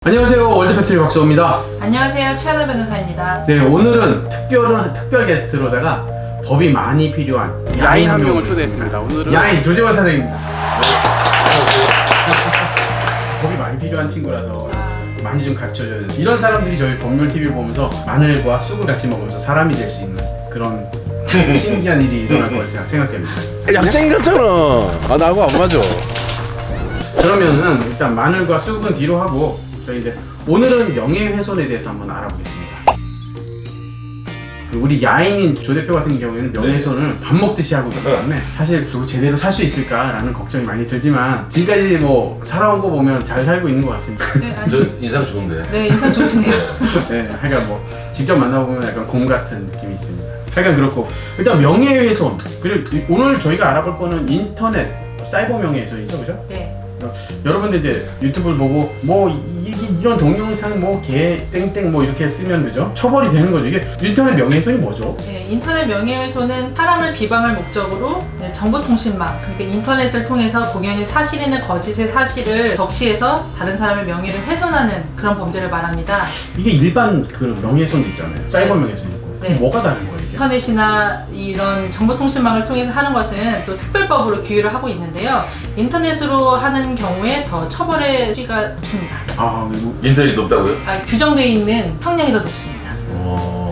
안녕하세요, 월드팩토리 박수호입니다. 안녕하세요, 최하나 변호사입니다. 네, 오늘은 특별 게스트로다가 법이 많이 필요한 야인 한 명을 초대했습니다. 오늘은 야인 조재원 사장입니다. 법이 많이 필요한 친구라서 많이 좀 가르쳐줘야 돼요. 이런 사람들이 저희 법률 TV를 보면서 마늘과 쑥을 같이 먹으면서 사람이 될 수 있는 그런 신기한 일이 일어날 거라고 생각됩니다. 약쟁이 같잖아. 아, 나하고 안 맞아. 그러면은 일단 마늘과 쑥은 뒤로 하고 저희 이제 오늘은 명예훼손에 대해서 한번 알아보겠습니다. 우리 야인인 조 대표 같은 경우에는 명예훼손을 밥 먹듯이 하고 있기 때문에 사실 또 제대로 살 수 있을까라는 걱정이 많이 들지만 지금까지 뭐 살아온 거 보면 잘 살고 있는 것 같습니다. 네, 저 인상 좋은데. 네, 인상 좋으시네요. 네, 하여간 뭐 직접 만나보면 약간 곰 같은 느낌이 있습니다. 하여간 그렇고 일단 명예훼손 그리고 오늘 저희가 알아볼 거는 인터넷 사이버 명예훼손이죠, 그죠? 네. 여러분들 이제 유튜브를 보고 뭐 이런 동영상 뭐 개 땡땡 뭐 이렇게 쓰면 그죠? 처벌이 되는 거죠. 이게 인터넷 명예훼손이 뭐죠? 네, 인터넷 명예훼손은 사람을 비방할 목적으로 정보통신망, 그러니까 인터넷을 통해서 공연히 사실이나 거짓의 사실을 적시해서 다른 사람의 명예를 훼손하는 그런 범죄를 말합니다. 이게 일반 그 명예훼손도 있잖아요. 사이버 명예훼손 있고. 네. 뭐가 다른 거예요, 이게? 인터넷이나 이런 정보통신망을 통해서 하는 것은 또 특별법으로 규율을 하고 있는데요. 인터넷으로 하는 경우에 더 처벌의 수위가 높습니다. 뭐, 인터넷이 높다고요? 규정되어 있는 형량이 더 높습니다.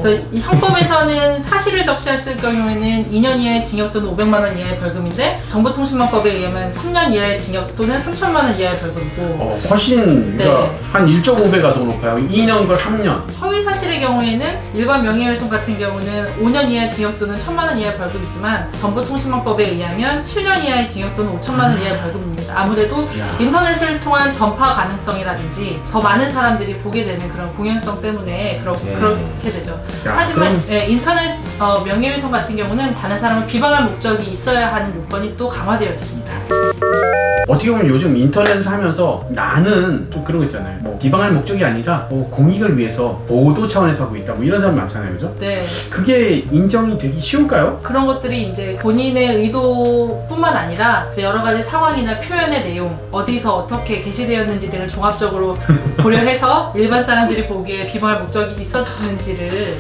그래서 이 형법에서는 사실을 적시했을 경우에는 2년 이하의 징역 또는 500만 원 이하의 벌금인데 정보통신망법에 의하면 3년 이하의 징역 또는 3천만 원 이하의 벌금이고 훨씬 그러니까 네. 한 1.5배가 더 높아요. 2년과 3년. 허위 사실의 경우에는 일반 명예훼손 같은 경우는 5년 이하의 징역 또는 1천만 원 이하의 벌금이지만 정보통신망법에 의하면 7년 이하의 징역 또는 5천만 원 이하의 벌금입니다. 아무래도 인터넷을 통한 전파 가능성이라든지 더 많은 사람들이 보게 되는 그런 공연성 때문에 그렇게 되죠. 하지만 인터넷 명예훼손 같은 경우는 다른 사람을 비방할 목적이 있어야 하는 요건이 또 강화되어 있습니다. 어떻게 보면 요즘 인터넷을 하면서 나는 좀 그런 거 있잖아요. 뭐 비방할 목적이 아니라 뭐 공익을 위해서 보도 차원에서 하고 있다. 뭐 이런 사람 많잖아요, 그죠? 네. 그게 인정이 되기 쉬울까요? 그런 것들이 이제 본인의 의도뿐만 아니라 이제 여러 가지 상황이나 표현의 내용, 어디서 어떻게 게시되었는지 등을 종합적으로 고려해서 일반 사람들이 보기에 비방할 목적이 있었는지를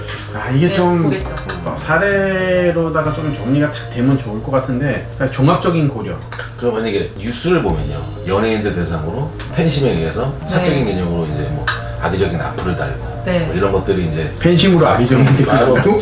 이게 좀 보겠죠. 사례로다가 좀 정리가 딱 되면 좋을 것 같은데 종합적인 고려. 그럼 만약에 뉴스를 보면요, 연예인들 대상으로 팬심에 의해서 사적인 개념으로 이제 뭐 악의적인 악플을 달고 네. 뭐 이런 것들이 이제 팬심으로 악의적인 게 들어가고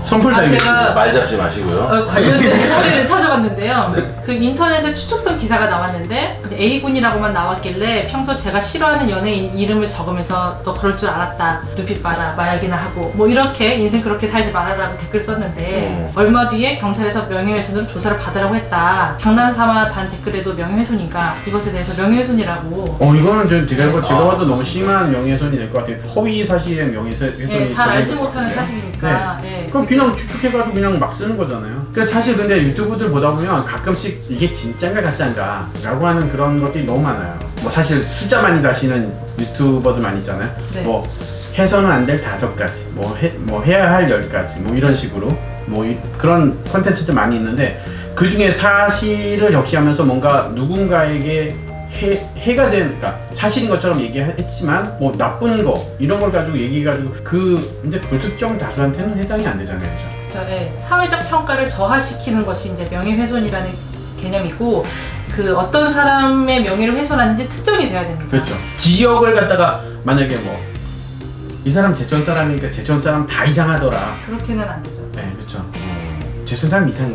선풀 달기. 제가 말 잡지 마시고요. 관련된 사례를 찾아봤는데요. 그 인터넷에 추측성 기사가 나왔는데 A군이라고만 나왔길래 평소 제가 싫어하는 연예인 이름을 적으면서 너 그럴 줄 알았다. 눈빛 봐라. 마약이나 하고 뭐 이렇게 인생 그렇게 살지 말아라고 댓글 썼는데 얼마 뒤에 경찰에서 명예훼손으로 조사를 받으라고 했다. 장난삼아 단 댓글에도 명예훼손인가 이것에 대해서 명예훼손이라고 이거는 제가 봐도 너무 심한 명예훼손이 될 것 같아요. 허위 사실의 명예훼손이. 네, 잘 알지 못하는 사실이니까. 네. 그럼 그냥 추측해가지고 그냥 막 쓰는 거잖아요. 그러니까 사실 근데 유튜브들 보다 보면 가끔씩 이게 진짠가 가짜인가 라고 하는 그런 것들이 너무 많아요. 뭐 사실 숫자 많이 다시는 유튜버들 많이 있잖아요. 네. 뭐 해서는 안 될 5가지, 뭐 해야 할 10가지, 뭐 이런 식으로 그런 콘텐츠들 많이 있는데 그 중에 사실을 적시하면서 뭔가 누군가에게 해가 된, 그러니까 사실인 것처럼 얘기했지만 뭐 나쁜 거 이런 걸 가지고 얘기해가지고 이제 불특정 다수한테는 해당이 안 되잖아요, 그죠? 네, 사회적 평가를 저하시키는 것이 이제 명예훼손이라는 개념이고 그 어떤 사람의 명예를 훼손하는지 특정이 돼야 됩니다. 그렇죠. 지역을 갖다가 만약에 뭐 이 사람 제천 사람이니까 제천 사람 다 이상하더라. 그렇게는 안 되죠. 네, 그렇죠. 제천 사람 이상해.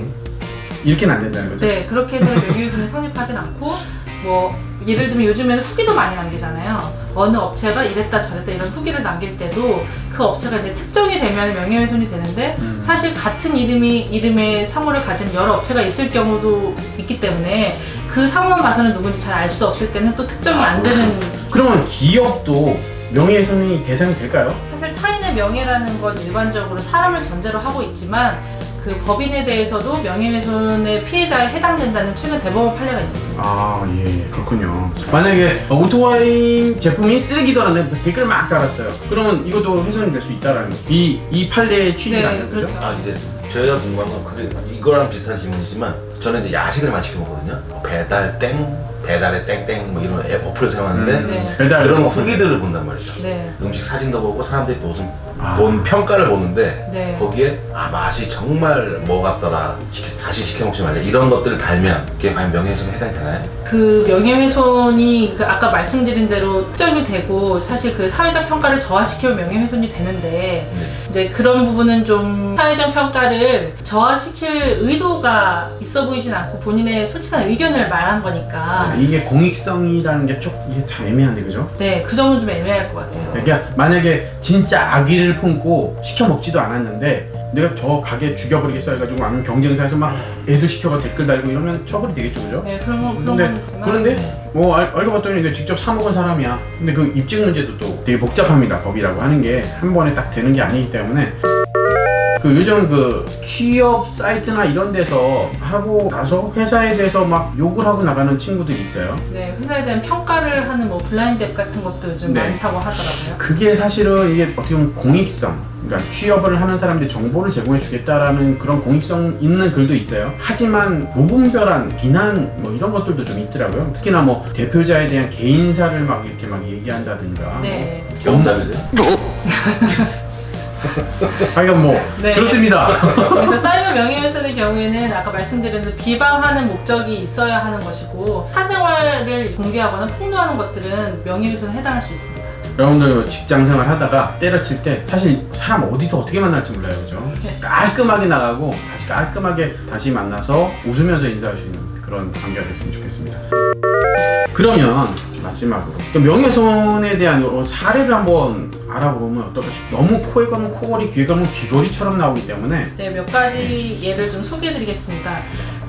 이렇게는 안 된다는 거죠. 네, 그렇게 해서 명예훼손이 성립하진 않고 뭐 예를 들면 요즘에는 후기도 많이 남기잖아요. 어느 업체가 이랬다 저랬다 이런 후기를 남길 때도 그 업체가 이제 특정이 되면 명예훼손이 되는데 사실 같은 이름의 상호를 가진 여러 업체가 있을 경우도 있기 때문에 그 상호만 봐서는 누군지 잘 알 수 없을 때는 또 특정이 안 되는. 그러면 기업도 명예훼손이 대상이 될까요? 사실 타인의 명예라는 건 일반적으로 사람을 전제로 하고 있지만 그 법인에 대해서도 명예훼손의 피해자에 해당된다는 최근 대법원 판례가 있었습니다. 예, 그렇군요. 만약에 오토바이 제품이 쓰레기더라는 댓글 막 달았어요. 그러면 이것도 훼손이 될 수 있다라는 거죠. 이 판례의 취지가 아니죠, 그렇죠? 그렇죠. 이제 저희가 궁금한 건 이거랑 비슷한 질문이지만 저는 이제 야식을 많이 시켜 먹거든요. 배달 땡 배달의 땡땡 뭐 이런 앱 어플을 사용하는데 네. 배달 그런 어플. 후기들을 본단 말이죠. 네. 음식 사진도 보고 사람들이 아. 본 평가를 보는데 네. 거기에 맛이 정말 뭐 같더라 다시 시켜 먹지 말자 이런 것들을 달면 그게 과연 명예훼손에 해당이 되나요? 그 명예훼손이 그 아까 말씀드린 대로 특정이 되고 사실 그 사회적 평가를 저하시키면 명예훼손이 되는데 네. 이제 그런 부분은 좀 사회적 평가를 저하시킬 의도가 있어 보이진 않고 본인의 솔직한 의견을 말한 거니까 이게 공익성이라는 게 좀 이게 다 애매한데 그죠? 네, 그 점은 좀 애매할 것 같아요. 그러니까 만약에 진짜 아기를 품고 시켜 먹지도 않았는데 내가 저 가게 죽여버리겠어 해가지고 아니면 경쟁사에서 막 애들 시켜가 댓글 달고 이러면 처벌이 되겠죠, 그죠? 네, 그런 건 있지만 그런데 뭐 알고 봤더니 이제 직접 사 먹은 사람이야. 근데 그 입증 문제도 또 되게 복잡합니다. 법이라고 하는 게 한 번에 딱 되는 게 아니기 때문에 그 요즘 그 취업 사이트나 이런 데서 하고 나서 회사에 대해서 막 욕을 하고 나가는 친구들이 있어요. 네, 회사에 대한 평가를 하는 뭐 블라인드 앱 같은 것도 요즘 네. 많다고 하더라고요. 그게 사실은 이게 어떻게 보면 공익성, 그러니까 취업을 하는 사람들이 정보를 제공해 주겠다라는 그런 공익성 있는 글도 있어요. 하지만 무분별한 비난 뭐 이런 것들도 좀 있더라고요. 특히나 뭐 대표자에 대한 개인사를 막 이렇게 막 얘기한다든가. 네. 경험담이세요? 하여간 뭐 네. 그렇습니다. 그래서 사이버 명예훼손의 경우에는 아까 말씀드린 대로 비방하는 목적이 있어야 하는 것이고 사생활을 공개하거나 폭로하는 것들은 명예훼손에 해당할 수 있습니다. 여러분들 직장 생활 하다가 때려칠 때 사실 사람 어디서 어떻게 만날지 몰라요, 그죠? 네. 깔끔하게 나가고 다시 깔끔하게 다시 만나서 웃으면서 인사할 수 있는 그런 관계가 됐으면 좋겠습니다. 그러면 마지막으로 또 명예훼손에 대한 사례를 한번 알아보면 어떨까 싶어요. 너무 코에 가면 코걸이, 귀에 가면 귀걸이처럼 나오기 때문에 네, 몇 가지 예를 좀 소개해드리겠습니다.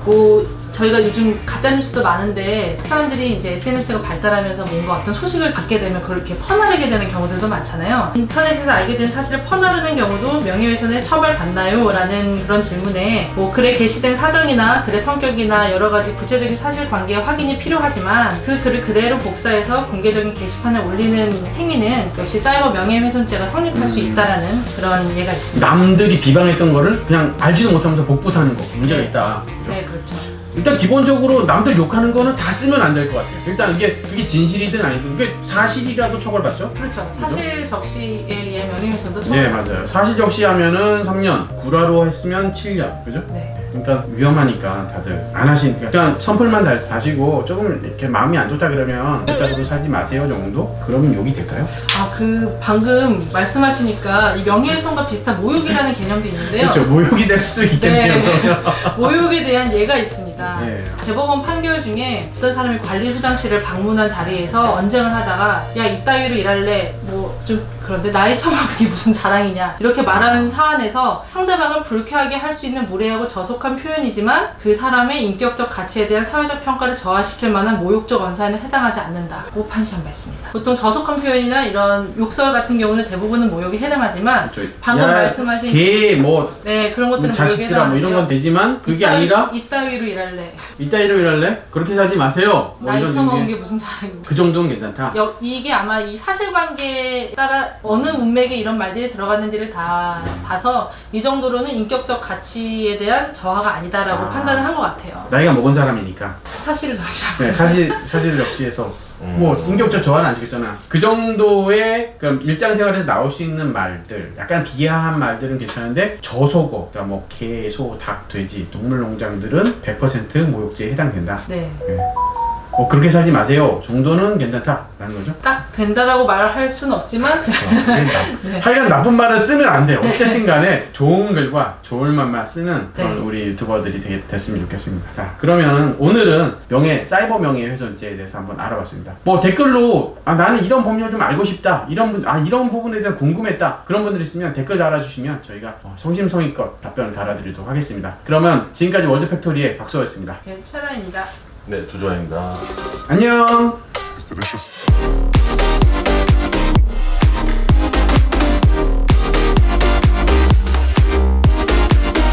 뭐 저희가 요즘 가짜 뉴스도 많은데 사람들이 이제 SNS가 발달하면서 뭔가 어떤 소식을 잡게 되면 그걸 이렇게 퍼나르게 되는 경우들도 많잖아요. 인터넷에서 알게 된 사실을 퍼나르는 경우도 명예훼손에 처벌받나요? 라는 그런 질문에 뭐 글에 게시된 사정이나 글의 성격이나 여러 가지 구체적인 사실관계 확인이 필요하지만 그 글을 그대로 복사해서 공개적인 게시판에 올리는 행위는 역시 사이버 명예훼손죄가 성립할 수 있다라는 그런 예가 있습니다. 남들이 비방했던 거를 그냥 알지도 못하면서 복붙하는 거 문제가 네. 있다. 네, 그렇죠. 일단 기본적으로 남들 욕하는 거는 다 쓰면 안 될 것 같아요. 일단 그게 진실이든 아니든 그게 사실이라도 처벌받죠? 그렇죠. 사실 적시에 의한 명예훼손도 네, 처벌받습니다. 맞아요. 사실 적시하면은 3년, 구라로 했으면 7년, 그죠? 네. 그러니까 위험하니까 다들 안 하시니까 그냥 선풀만 다시고 조금 이렇게 마음이 안 좋다 그러면 그따구로 살지 마세요 정도? 그러면 욕이 될까요? 아, 그 방금 말씀하시니까 이 명예훼손과 비슷한 모욕이라는 개념도 있는데요. 그렇죠. 모욕이 될 수도 있겠네요. 네. 모욕에 대한 예가 있습니다. 네. 대법원 판결 중에 어떤 사람이 관리소장실을 방문한 자리에서 언쟁을 하다가 야 이따위로 일할래 뭐 좀 그런데 나이 처먹은 게 무슨 자랑이냐 이렇게 말하는 사안에서 상대방을 불쾌하게 할 수 있는 무례하고 저속한 표현이지만 그 사람의 인격적 가치에 대한 사회적 평가를 저하시킬 만한 모욕적 언사에는 해당하지 않는다고 판시한 바 있습니다. 보통 저속한 표현이나 이런 욕설 같은 경우는 대부분은 모욕에 해당하지만 방금 말씀하신 개뭐 네 그런 것들은 모욕에 자식들아 뭐 이런 건 되지만 그게 아니라 이따위로 일할래 이따위로 일할래? 그렇게 살지 마세요. 뭐 나이 이런 처먹은 게 게 무슨 자랑입니까? 그 정도는 괜찮다. 이게 아마 이 사실관계에 따라 어느 문맥에 이런 말들이 들어갔는지를 다 봐서 이 정도로는 인격적 가치에 대한 저하가 아니다라고 판단을 한 것 같아요. 나이가 먹은 사람이니까. 사실을 적시하고 네, 사실 역시해서 뭐 인격적 저하는 안 시켰잖아. 그 정도의 그럼 일상생활에서 나올 수 있는 말들, 약간 비하한 말들은 괜찮은데 저속어, 그러니까 뭐 개, 소, 닭, 돼지, 동물농장들은 100% 모욕죄에 해당된다. 네. 그렇게 살지 마세요 정도는 괜찮다라는 거죠. 딱 된다라고 말할 수는 없지만 네. 하여간 나쁜 말은 쓰면 안 돼요. 어쨌든 간에 좋은 글과 좋은 말만 쓰는 그런 네. 우리 유튜버들이 됐으면 좋겠습니다. 자, 그러면 오늘은 사이버 명예훼손죄에 대해서 한번 알아봤습니다. 뭐 댓글로 나는 이런 법률 좀 알고 싶다, 이런 부분에 대해서 궁금했다, 그런 분들 있으면 댓글 달아주시면 저희가 성심성의껏 답변을 달아드리도록 하겠습니다. 그러면 지금까지 월드팩토리의 박소였습니다. 네, 최나입니다. 네, 조조아입니다. 안녕. It's delicious.